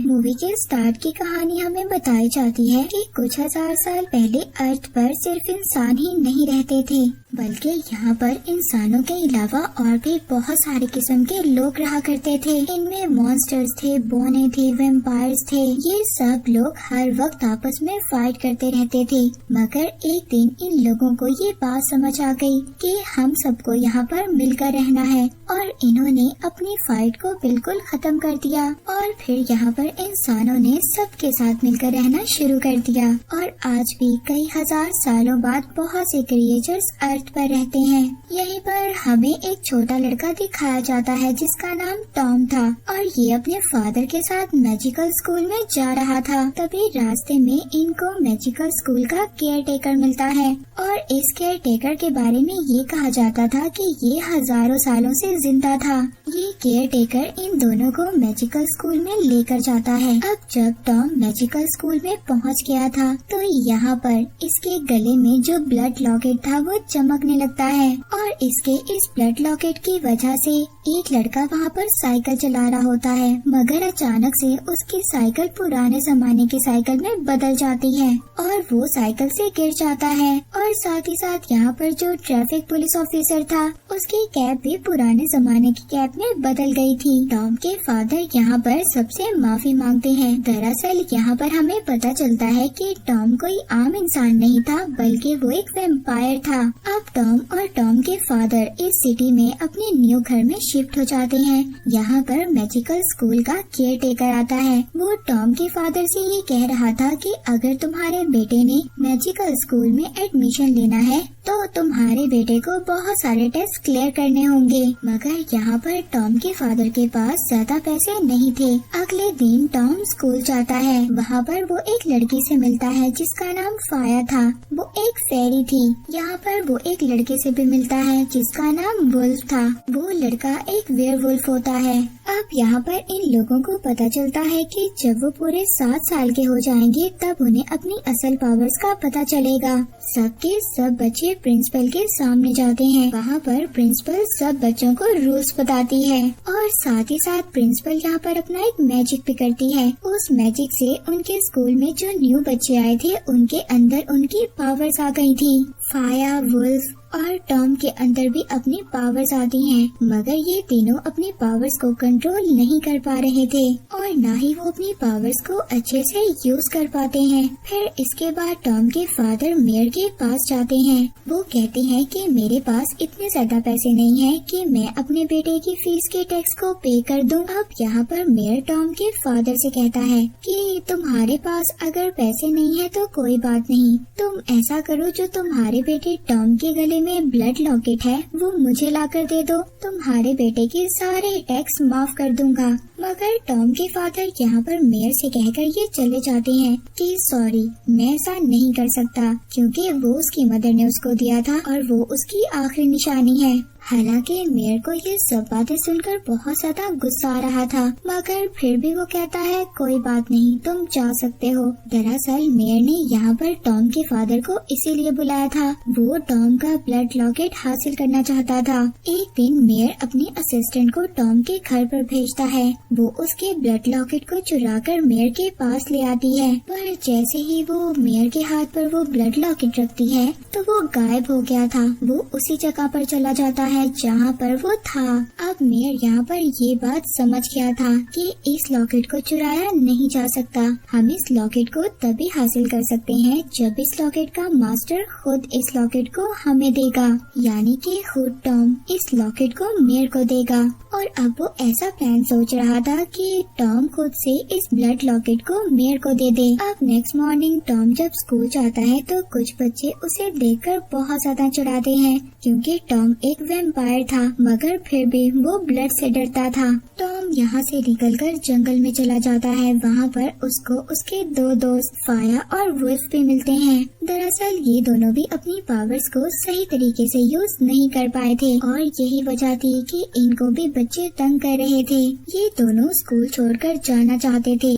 Movie के start की कहानी हमें बताई जाती है कि कुछ हजार साल पहले अर्थ पर सिर्फ इंसान ही नहीं रहते थे, बल्कि यहाँ पर इंसानों के अलावा और भी बहुत सारे किस्म के लोग रहा करते थे। इनमें मॉन्स्टर्स थे, बोने थे, वेम्पायर्स थे। ये सब लोग हर वक्त आपस में फाइट करते रहते थे। मगर एक दिन इन लोगों को ये बात समझ आ गई कि हम सबको यहाँ पर मिलकर रहना है, और इन्होंने अपनी फाइट को बिल्कुल खत्म कर दिया। और फिर यहाँ पर इंसानों ने सबके साथ मिलकर रहना शुरू कर दिया। और आज भी कई हजार सालों बाद बहुत से क्रिएचर्स अर्थ पर रहते हैं। यहीं पर हमें एक छोटा लड़का दिखाया जाता है जिसका नाम टॉम था, और ये अपने फादर के साथ मैजिकल स्कूल में जा रहा था। तभी रास्ते में इनको मैजिकल स्कूल का केयर टेकर मिलता है, और इस केयर टेकर के बारे में ये कहा जाता था कि ये हजारों सालों से जिंदा था। ये केयर टेकर इन दोनों को मैजिकल स्कूल में लेकर जाता है। अब जब टॉम मैजिकल स्कूल में पहुंच गया था तो यहाँ पर इसके गले में जो ब्लड लॉकेट था वो चमकने लगता है, और इसके इस ब्लड लॉकेट की वजह से एक लड़का वहाँ पर साइकिल चला रहा होता है। मगर अचानक से उसकी साइकिल पुराने जमाने की साइकिल में बदल जाती है और वो साइकिल से गिर जाता है। और साथ ही साथ यहाँ पर जो ट्रैफिक पुलिस ऑफिसर था उसकी कैप भी पुराने जमाने की कैप में बदल गई थी। टॉम के फादर यहाँ पर सबसे माफी मांगते हैं। दरअसल यहाँ पर हमें पता चलता है कि टॉम कोई आम इंसान नहीं था, बल्कि वो एक वैम्पायर था। अब टॉम और टॉम के फादर इस सिटी में अपने न्यू घर में शिफ्ट हो जाते हैं। यहाँ पर मैजिकल स्कूल का केयर टेकर आता है। वो टॉम के फादर से ये कह रहा था कि अगर तुम्हारे बेटे ने मैजिकल स्कूल में एडमिशन लेना है तो तुम्हारे बेटे को बहुत सारे टेस्ट क्लियर करने होंगे। मगर यहाँ पर टॉम के फादर के पास ज्यादा पैसे नहीं थे। अगले दिन टॉम स्कूल जाता है। वहाँ पर वो एक लड़की से मिलता है जिसका नाम फाया था। वो एक फेरी थी। यहाँ पर वो एक लड़के से भी मिलता है जिसका नाम वुल्फ था। वो लड़का एक वेयरवुल्फ होता है। अब यहाँ पर इन लोगों को पता चलता है कि जब वो पूरे 7 साल के हो जाएंगे तब उन्हें अपनी असल पावर्स का पता चलेगा। सबके सब बच्चे प्रिंसिपल के सामने जाते हैं। वहाँ पर प्रिंसिपल सब बच्चों को रूल्स बताती है, और साथ ही साथ प्रिंसिपल यहाँ पर अपना एक मैजिक भी करती है। उस मैजिक से उनके स्कूल में जो न्यू बच्चे आए थे उनके अंदर उनकी पावर्स आ गई थी। फाया, वुल्फ और टॉम के अंदर भी अपनी पावर्स आती हैं, मगर ये तीनों अपनी पावर्स को कंट्रोल नहीं कर पा रहे थे और न ही वो अपनी पावर्स को अच्छे से यूज कर पाते हैं। फिर इसके बाद टॉम के फादर मेयर के पास जाते हैं। वो कहते हैं कि मेरे पास इतने ज्यादा पैसे नहीं हैं कि मैं अपने बेटे की फीस के टैक्स को पे कर दूं। अब यहाँ पर मेयर टॉम के फादर से कहता है कि तुम्हारे पास अगर पैसे नहीं है तो कोई बात नहीं, तुम ऐसा करो, जो तुम्हारे बेटे टॉम के गले में ब्लड लॉकेट है वो मुझे लाकर दे दो, तुम्हारे बेटे के सारे टैक्स माफ कर दूंगा। मगर टॉम के फादर यहाँ पर मेयर से कहकर ये चले जाते हैं कि सॉरी, मैं ऐसा नहीं कर सकता, क्योंकि वो उसकी मदर ने उसको दिया था और वो उसकी आखिरी निशानी है। हालांकि मेयर को ये सब बातें सुनकर बहुत ज्यादा गुस्सा आ रहा था, मगर फिर भी वो कहता है कोई बात नहीं, तुम जा सकते हो। दरअसल मेयर ने यहाँ पर टॉम के फादर को इसीलिए बुलाया था। वो टॉम का ब्लड लॉकेट हासिल करना चाहता था। एक दिन मेयर अपनी असिस्टेंट को टॉम के घर पर भेजता है। वो उसके ब्लड लॉकेट को चुराकर मेयर के पास ले आती है, पर जैसे ही वो मेयर के हाथ पर वो ब्लड लॉकेट रखती है तो वो गायब हो गया था। वो उसी जगह पर चला जाता है जहाँ पर वो था। अब मेयर यहाँ पर ये बात समझ गया था कि इस लॉकेट को चुराया नहीं जा सकता। हम इस लॉकेट को तभी हासिल कर सकते हैं जब इस लॉकेट का मास्टर खुद इस लॉकेट को हमें देगा, यानी कि खुद टॉम इस लॉकेट को मेयर को देगा। और अब वो ऐसा प्लान सोच रहा था कि टॉम खुद से इस ब्लड लॉकेट को मेयर को दे दे। अब नेक्स्ट मॉर्निंग टॉम जब स्कूल जाता है तो कुछ बच्चे उसे देखकर बहुत ज्यादा चिढ़ाते हैं, क्योंकि टॉम एक वैम्पायर था, मगर फिर भी वो ब्लड से डरता था। टॉम यहाँ से निकलकर जंगल में चला जाता है। वहाँ पर उसको उसके 2 दोस्त फाया और वुल्फ भी मिलते हैं। दरअसल ये दोनों भी अपनी पावर्स को सही तरीके से यूज नहीं कर पाए थे, और यही वजह थी कि इनको भी बच्चे तंग कर रहे थे। ये दोनों स्कूल छोड़कर जाना चाहते थे।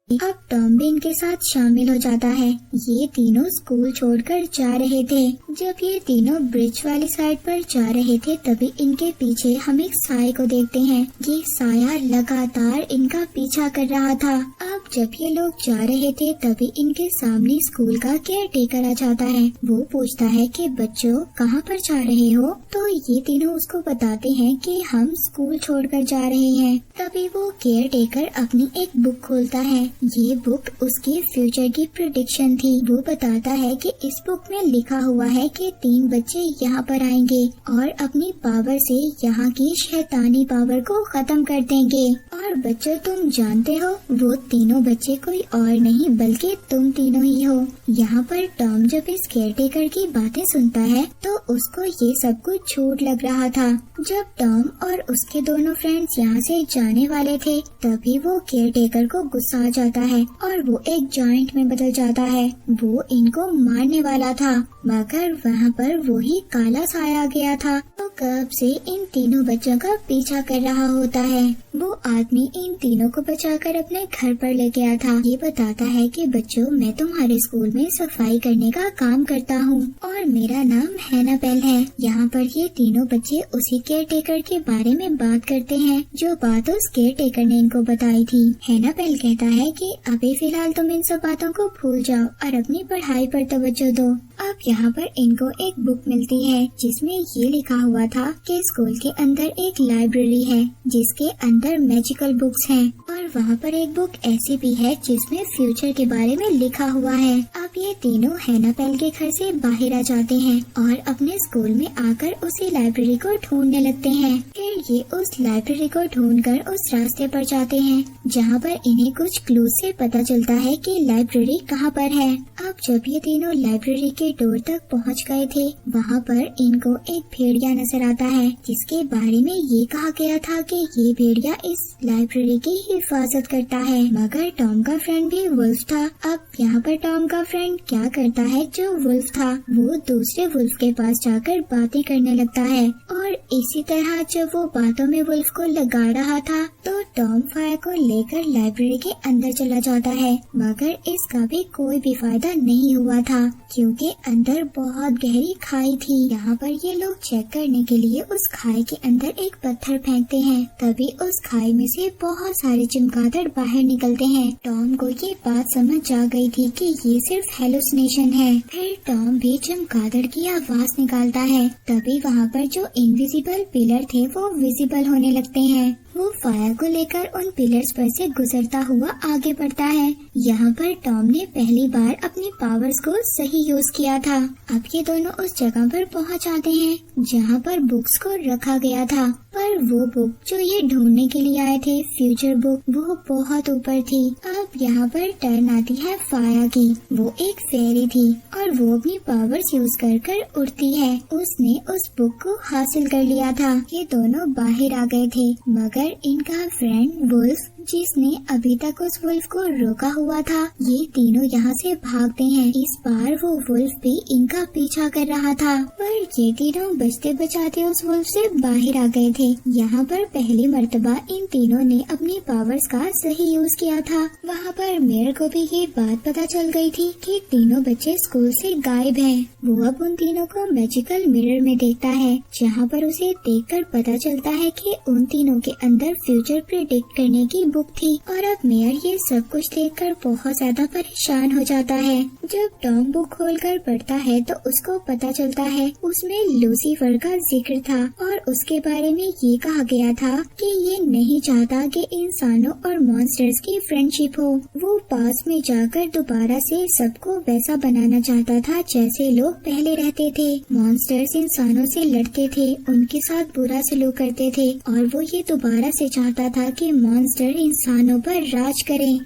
अब टॉम भी इनके साथ शामिल हो जाता है। ये तीनों स्कूल छोड़कर जा रहे थे। जब ये तीनों ब्रिज वाली साइड पर जा रहे थे तभी इनके पीछे हम एक साए को देखते हैं। ये साया लगातार इनका पीछा कर रहा था। अब जब ये लोग जा रहे थे तभी इनके सामने स्कूल का केयर टेकर आ जाता है। वो पूछता है कि बच्चों कहाँ पर जा रहे हो? तो ये तीनों उसको बताते हैं कि हम स्कूल छोड़कर जा रहे हैं। तभी वो केयर टेकर अपनी एक बुक खोलता है। ये बुक उसके फ्यूचर की प्रेडिक्शन थी। वो बताता है कि इस बुक में लिखा हुआ है कि 3 बच्चे यहाँ पर आएंगे और अपनी पावर से यहाँ की शैतानी पावर को खत्म कर देंगे। और बच्चों तुम जानते हो वो तीनों बच्चे कोई और नहीं बल्कि तुम तीनों ही हो। यहाँ पर टॉम जब इस केयर टेकर की बातें सुनता है तो उसको ये सब कुछ झूठ लग रहा था। जब टॉम और उसके दोनों फ्रेंड्स यहाँ से जाने वाले थे तभी वो केयर टेकर को गुस्सा आ जाता है और वो एक जॉइंट में बदल जाता है। वो इनको मारने वाला था मगर वहाँ पर वही काला साया आ गया था। तो कब से इन तीनों बच्चों का पीछा कर रहा होता है। वो आदमी इन तीनों को बचाकर अपने घर पर ले गया था। ये बताता है कि बच्चों मैं तुम्हारे स्कूल में सफाई करने का काम करता हूँ और मेरा नाम हैनापेल है। यहाँ पर ये तीनों बच्चे उसी केयर टेकर के बारे में बात करते हैं जो बात उस केयर टेकर ने इनको बताई थी। हैनापेल कहता है कि अभी फिलहाल तुम इन सब बातों को भूल जाओ और अपनी पढ़ाई पर तवज्जो दो। अब यहाँ पर इनको एक बुक मिलती है जिसमें ये लिखा हुआ था कि स्कूल के अंदर एक लाइब्रेरी है जिसके अंदर मैजिकल बुक्स हैं और वहाँ पर एक बुक ऐसी भी है जिसमें फ्यूचर के बारे में लिखा हुआ है। अब ये तीनों हैनापेल के घर से बाहर आ जाते हैं और अपने स्कूल में आकर उसी लाइब्रेरी को ढूंढने लगते हैं। फिर ये उस लाइब्रेरी को ढूंढकर उस रास्ते पर जाते हैं जहाँ पर इन्हें कुछ क्लू से पता चलता है कि लाइब्रेरी कहाँ पर है। अब जब ये तीनों लाइब्रेरी के डोर तक पहुँच गए थे वहाँ पर इनको एक भेड़िया नजर आता है जिसके बारे में ये कहा गया था कि ये भेड़िया इस लाइब्रेरी की हिफाजत करता है। मगर टॉम का फ्रेंड भी वुल्फ था। अब यहाँ पर टॉम का फ्रेंड क्या करता है, जो वुल्फ था वो दूसरे वुल्फ के पास जाकर बातें करने लगता है और इसी तरह जब वो बातों में वुल्फ को लगा रहा था तो टॉम फायर को लेकर लाइब्रेरी के अंदर चला जाता है। मगर इसका भी कोई भी फायदा नहीं हुआ था क्योंकि अंदर बहुत गहरी खाई थी। यहाँ पर ये लोग चेक करने के लिए उस खाई के अंदर एक पत्थर फेंकते हैं। तभी उस खाई में से बहुत सारे चमगादड़ बाहर निकलते हैं। टॉम को ये बात समझ आ गई थी कि ये सिर्फ हेलुसिनेशन है। फिर टॉम भी चमगादड़ की आवाज निकालता है। तभी वहाँ पर जो इनविजिबल पिलर थे वो विजिबल होने लगते हैं। वो फायर को लेकर उन पिलर्स पर से गुजरता हुआ आगे बढ़ता है। यहाँ पर टॉम ने पहली बार अपनी पावर्स को सही यूज किया था। अब ये दोनों उस जगह पर पहुँच जाते हैं जहाँ पर बुक्स को रखा गया था, पर वो बुक जो ये ढूंढने के लिए आए थे, फ्यूचर बुक, वो बहुत ऊपर थी। अब यहाँ पर टर्न आती है फाया की। वो एक फेरी थी और वो अपनी पावर्स यूज कर उड़ती है। उसने उस बुक को हासिल कर लिया था। ये दोनों बाहर आ गए थे मगर इनका फ्रेंड वुल्फ जिसने अभी तक उस वुल्फ को रोका हुआ था, ये तीनों यहाँ से भागते हैं। इस बार वो वुल्फ भी इनका पीछा कर रहा था पर ये तीनों बचते बचाते उस वुल्फ से बाहर आ गए थे। यहाँ पर पहली मर्तबा इन तीनों ने अपनी पावर्स का सही यूज किया था। वहाँ पर मेयर को भी ये बात पता चल गई थी कि तीनों बच्चे स्कूल से गायब हैं। वो अब उन तीनों को मैजिकल मिरर में देखता है जहाँ पर उसे देखकर पता चलता है कि उन तीनों के अंदर फ्यूचर प्रिडिक्ट करने की बुक थी। और अब मेयर ये सब कुछ देखकर बहुत ज्यादा परेशान हो जाता है। जब टॉम बुक खोलकर पढ़ता है तो उसको पता चलता है उसमें लूसीफर का जिक्र था और उसके बारे में ये कहा गया था कि ये नहीं चाहता कि इंसानों और मॉन्स्टर्स की फ्रेंडशिप हो। वो पास में जाकर दोबारा से सबको वैसा बनाना चाहता था जैसे लोग पहले रहते थे। मॉन्स्टर्स इंसानों से लड़ते थे, उनके साथ बुरा सलूक करते थे और वो ये दोबारा से चाहता था कि मॉन्स्टर इंसानों पर राज करें।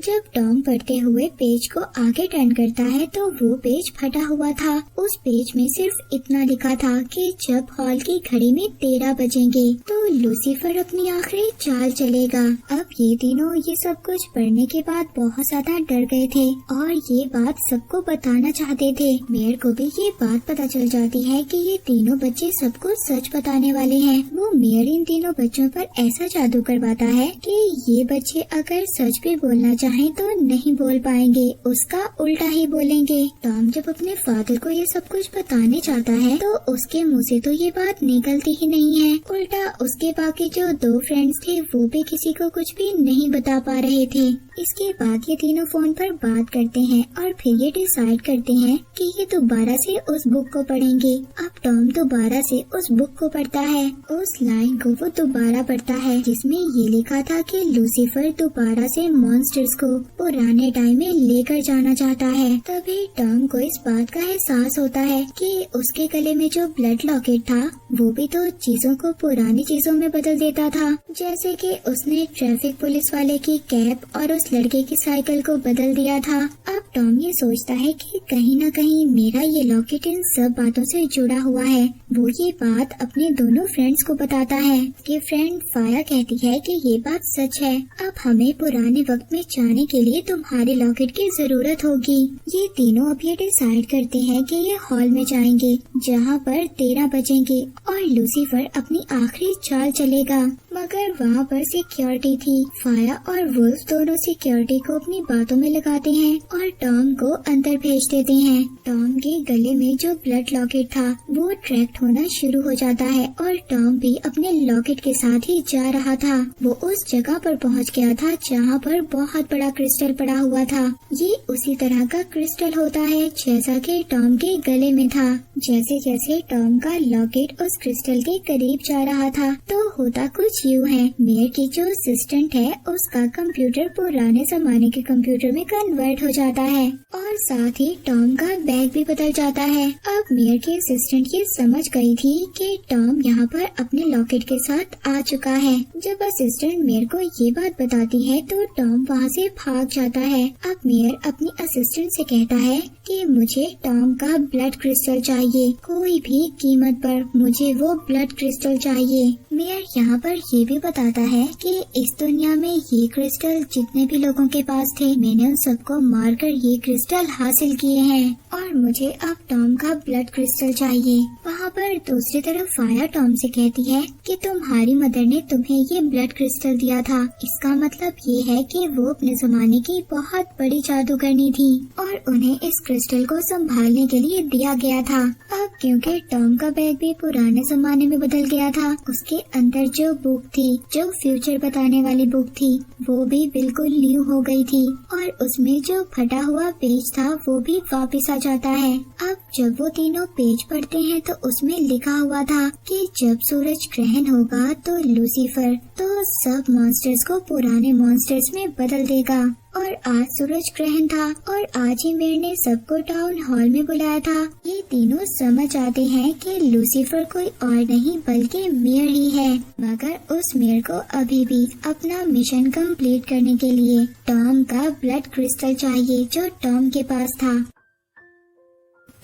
जब टॉम पढ़ते हुए पेज को आगे टर्न करता है तो वो पेज फटा हुआ था। उस पेज में सिर्फ इतना लिखा था कि जब हॉल की घड़ी में 13 बजेंगे तो लूसीफर अपनी आखिरी चाल चलेगा। अब ये तीनों ये सब कुछ पढ़ने के बाद बहुत ज्यादा डर गए थे और ये बात सबको बताना चाहते थे। मेयर को भी ये बात पता चल जाती है कि ये तीनों बच्चे सबको सच बताने वाले हैं। वो मेयर इन तीनों बच्चों पर ऐसा जादू करवाता है कि ये बच्चे अगर सच भी बोलना चाहें तो नहीं बोल पाएंगे, उसका उल्टा ही बोलेंगे। टॉम जब अपने फादर को ये सब कुछ बताने चाहता है तो उसके मुंह से तो ये बात निकलती ही नहीं है। उल्टा उसके बाकी जो 2 फ्रेंड्स थे वो भी किसी को कुछ भी नहीं बता पा रहे थे। इसके बाद ये तीनों फोन पर बात करते हैं और फिर ये डिसाइड करते हैं कि ये दोबारा से उस बुक को पढ़ेंगे। अब टॉम दोबारा से उस बुक को पढ़ता है। उस लाइन को वो दोबारा पढ़ता है जिसमें ये लिखा था कि लूसीफर दोबारा से मॉन्स्टर्स को पुराने टाइम में लेकर जाना चाहता है। तभी टॉम को इस बात का एहसास होता है कि उसके गले में जो ब्लड लॉकेट था वो भी तो चीजों को पुरानी चीजों में बदल देता था, जैसे कि उसने ट्रैफिक पुलिस वाले की कैप और उस लड़के की साइकिल को बदल दिया था। अब टॉम ये सोचता है कि कहीं न कहीं मेरा ये लॉकेट इन सब बातों से जुड़ा हुआ है। वो ये बात अपने दोनों फ्रेंड्स को बताता है कि फ्रेंड फाया कहती है कि ये बात सच है। अब हमें पुराने वक्त में जाने के लिए तुम्हारे लॉकेट की जरूरत होगी। ये तीनों अब ये डिसाइड करते हैं कि ये हॉल में जाएंगे जहाँ पर 13 बजेंगे और लूसीफर अपनी आखिरी चाल चलेगा। मगर वहाँ पर सिक्योरिटी थी। फाया और वुल्फ दोनों सिक्योरिटी को अपनी बातों में लगाते हैं और टॉम को अंदर भेज देते हैं। टॉम के गले में जो ब्लड लॉकेट था वो ट्रैक्ट होना शुरू हो जाता है और टॉम भी अपने लॉकेट के साथ ही जा रहा था। वो उस जगह पर पहुँच गया था जहाँ पर बहुत बड़ा क्रिस्टल पड़ा हुआ था। ये उसी तरह का क्रिस्टल होता है जैसा कि टॉम के गले में था। जैसे जैसे टॉम का लॉकेट उस क्रिस्टल के करीब जा रहा था तो होता कुछ यूँ है। मेयर की जो असिस्टेंट है उसका कंप्यूटर पुराने जमाने के कंप्यूटर में कन्वर्ट हो जाता है और साथ ही टॉम का बैग भी बदल जाता है। अब मेयर की असिस्टेंट ये समझ गई थी कि टॉम यहाँ पर अपने लॉकेट के साथ आ चुका है। जब असिस्टेंट मेयर को ये बात बताती है तो टॉम वहाँ से भाग जाता है। अब मेयर अपनी असिस्टेंट से कहता है कि मुझे टॉम का ब्लड क्रिस्टल चाहिए, कोई भी कीमत पर मुझे वो ब्लड क्रिस्टल चाहिए। मेयर यहाँ पर ये भी बताता है कि इस दुनिया में ये क्रिस्टल जितने भी लोगों के पास थे मैंने उन सबको मारकर ये क्रिस्टल हासिल किए हैं और मुझे अब टॉम का ब्लड क्रिस्टल चाहिए। वहाँ पर दूसरी तरफ फाया टॉम से कहती है कि तुम्हारी मदर ने तुम्हें ये ब्लड क्रिस्टल दिया था, इसका मतलब ये है कि वो अपने जमाने की बहुत बड़ी जादूगरनी थी और उन्हें इस क्रिस्टल को संभालने के लिए दिया गया था। अब क्योंकि टॉम का बैग भी पुराने जमाने में बदल गया था, उसके अंदर जो बुक थी, जो फ्यूचर बताने वाली बुक थी, वो भी बिल्कुल न्यू हो गई थी और उसमें जो फटा हुआ पेज था वो भी वापस आ जाता है। अब जब वो तीनों पेज पढ़ते हैं तो उसमें लिखा हुआ था कि जब सूरज ग्रहण होगा तो लूसीफर तो सब मॉन्स्टर्स को पुराने मॉन्स्टर्स में बदल देगा। और आज सूरज ग्रहण था और आज ही मेयर ने सबको टाउन हॉल में बुलाया था। ये तीनों समझ आते हैं कि लूसीफर कोई और नहीं बल्कि मेयर ही है, मगर उस मेयर को अभी भी अपना मिशन कंप्लीट करने के लिए टॉम का ब्लड क्रिस्टल चाहिए जो टॉम के पास था।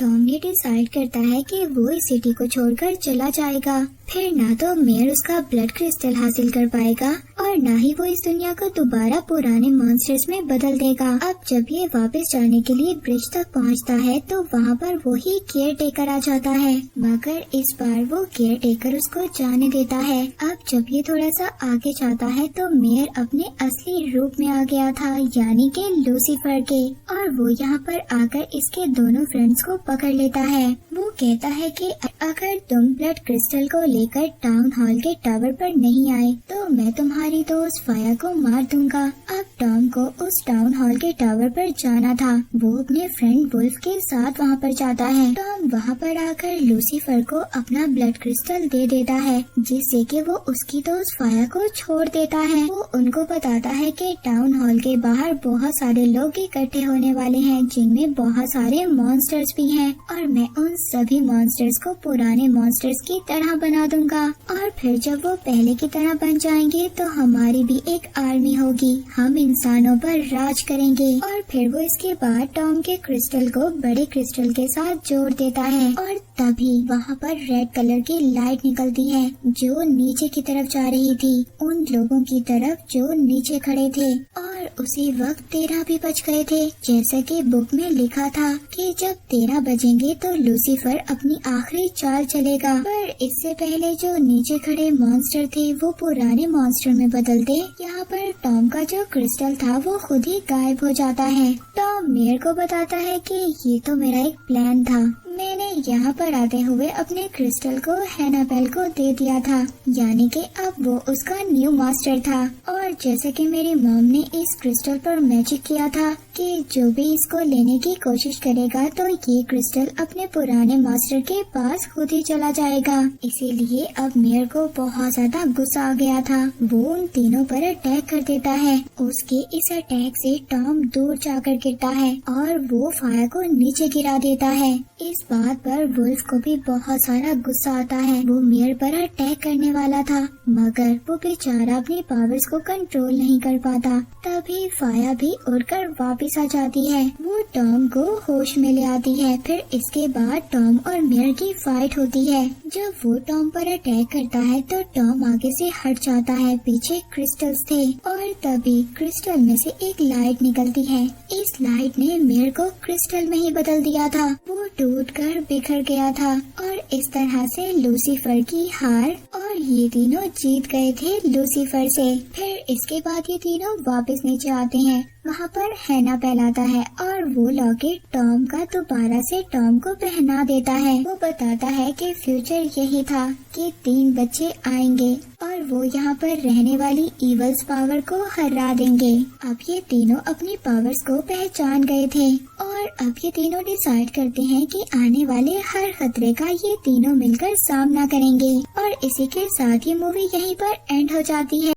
टॉम ये डिसाइड करता है कि वो इस सिटी को छोड़कर चला जाएगा। फिर ना तो मेयर उसका ब्लड क्रिस्टल हासिल कर पाएगा और ना ही वो इस दुनिया को दोबारा पुराने मॉन्स्टर्स में बदल देगा। अब जब ये वापस जाने के लिए ब्रिज तक पहुंचता है तो वहाँ पर वो ही केयर टेकर आ जाता है, मगर इस बार वो केयर टेकर उसको जाने देता है। अब जब ये थोड़ा सा आगे जाता है तो मेयर अपने असली रूप में आ गया था, यानी कि लूसीफर के, और वो यहाँ पर आकर इसके दोनों फ्रेंड्स को पकड़ लेता है। वो कहता है कि अगर तुम ब्लड क्रिस्टल को लेकर टाउन हॉल के टावर पर नहीं आए तो मैं तुम्हारी दोस्त फाया को मार दूंगा। अब टॉम को उस टाउन हॉल के टावर पर जाना था। वो अपने फ्रेंड वुल्फ के साथ वहाँ पर जाता है। टॉम वहाँ पर आकर लूसीफर को अपना ब्लड क्रिस्टल दे देता है, जिससे कि वो उसकी दोस्त फाया को छोड़ देता है। वो उनको बताता है कि टाउन हॉल के बाहर बहुत सारे लोग इकट्ठे होने वाले हैं, जिनमें बहुत सारे मॉन्स्टर्स भी हैं और मैं उन सभी मॉन्स्टर्स को पुराने मॉन्स्टर्स की तरह बना दूंगा और फिर जब वो पहले की तरह बन जाएंगे तो हमारी भी एक आर्मी होगी। हम इन इंसानों पर राज करेंगे। और फिर वो इसके बाद टॉम के क्रिस्टल को बड़े क्रिस्टल के साथ जोड़ देता है और तभी वहाँ पर रेड कलर की लाइट निकलती है जो नीचे की तरफ जा रही थी, उन लोगों की तरफ जो नीचे खड़े थे। और उसी वक्त 13 भी बज गए थे। जैसा कि बुक में लिखा था कि जब 13 बजेंगे तो लूसीफर अपनी आखिरी चाल चलेगा। पर इससे पहले जो नीचे खड़े मॉन्स्टर थे वो पुराने मॉन्स्टर में बदलते। यहाँ पर टॉम का जो क्रिस्टल था वो खुद ही गायब हो जाता है। टॉम मेयर को बताता है कि ये तो मेरा एक प्लान था, मैंने यहाँ पर आते हुए अपने क्रिस्टल को हैनाबेल को दे दिया था, यानी कि अब वो उसका न्यू मास्टर था। और जैसे कि मेरी मॉम ने इस क्रिस्टल पर मैजिक किया था कि जो भी इसको लेने की कोशिश करेगा तो ये क्रिस्टल अपने पुराने मास्टर के पास खुद ही चला जाएगा। इसीलिए अब मेयर को बहुत ज्यादा गुस्सा आ गया था। वो उन तीनों पर अटैक कर देता है। उसके इस अटैक से टॉम दूर जाकर गिरता है और वो फायर को नीचे गिरा देता है। इस बात पर वुल्फ को भी बहुत सारा गुस्सा आता है। वो मेयर पर अटैक करने वाला था मगर वो बेचारा अपनी पावर्स को कंट्रोल नहीं कर पाता। तभी फाया भी उड़कर वापस आ जाती है। वो टॉम को होश में ले आती है। फिर इसके बाद टॉम और मेयर की फाइट होती है। जब वो टॉम पर अटैक करता है तो टॉम आगे से हट जाता है, पीछे क्रिस्टल्स थे और तभी क्रिस्टल में से एक लाइट निकलती है। इस लाइट ने मेयर को क्रिस्टल में ही बदल दिया था। वो टूटकर बिखर गया था और इस तरह से लूसीफर की हार और ये तीनों जीत गए थे लूसीफर से। फिर इसके बाद ये तीनों वापस नीचे आते हैं। वहाँ पर हैनाबेल आता है और वो लॉकेट टॉम का दोबारा से टॉम को पहना देता है। वो बताता है कि फ्यूचर यही था कि 3 बच्चे आएंगे और वो यहाँ पर रहने वाली इवल्स पावर को हरा देंगे। अब ये तीनों अपनी पावर्स को पहचान गए थे और अब ये तीनों डिसाइड करते हैं कि आने वाले हर खतरे का ये तीनों मिलकर सामना करेंगे। और इसी के साथ ये मूवी यहीं पर एंड हो जाती है।